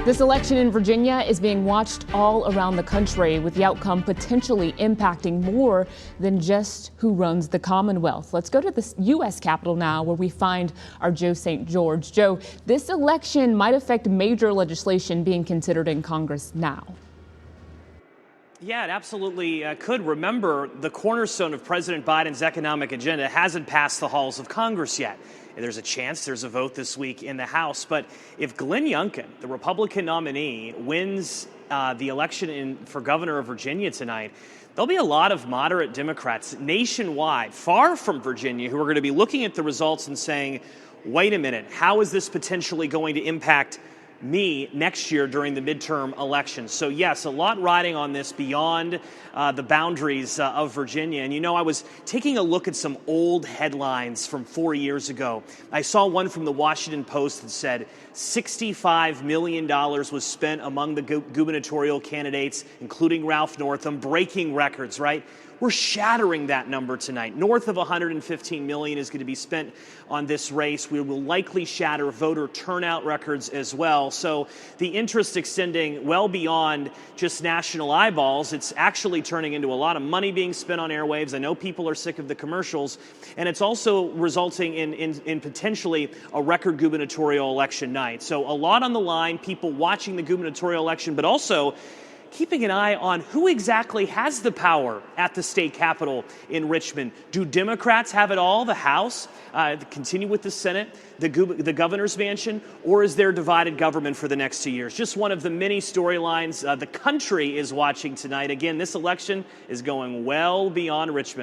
This election in Virginia is being watched all around the country, with the outcome potentially impacting more than just who runs the Commonwealth. Let's go to the U.S. Capitol now, where we find our Joe St. George. Joe, this election might affect major legislation being considered in Congress now. Yeah, it absolutely could. Remember, the cornerstone of President Biden's economic agenda hasn't passed the halls of Congress yet. There's a chance there's a vote this week in the House. But if Glenn Youngkin, the Republican nominee, wins the election for governor of Virginia tonight, there'll be a lot of moderate Democrats nationwide, far from Virginia, who are going to be looking at the results and saying, wait a minute, how is this potentially going to impact me next year during the midterm elections? So yes, a lot riding on this beyond the boundaries of Virginia. And you know, I was taking a look at some old headlines from 4 years ago. I saw one from the Washington Post that said $65 million was spent among the gubernatorial candidates, including Ralph Northam, breaking records, right? We're shattering that number tonight. North of $115 million is going to be spent on this race. We will likely shatter voter turnout records as well. So the interest extending well beyond just national eyeballs. It's actually turning into a lot of money being spent on airwaves. I know people are sick of the commercials. And it's also resulting in potentially a record gubernatorial election night. So a lot on the line, people watching the gubernatorial election, but also keeping an eye on who exactly has the power at the state capitol in Richmond. Do Democrats have it all, the House, continue with the Senate, the governor's mansion, or is there divided government for the next 2 years? Just one of the many storylines the country is watching tonight. Again, this election is going well beyond Richmond.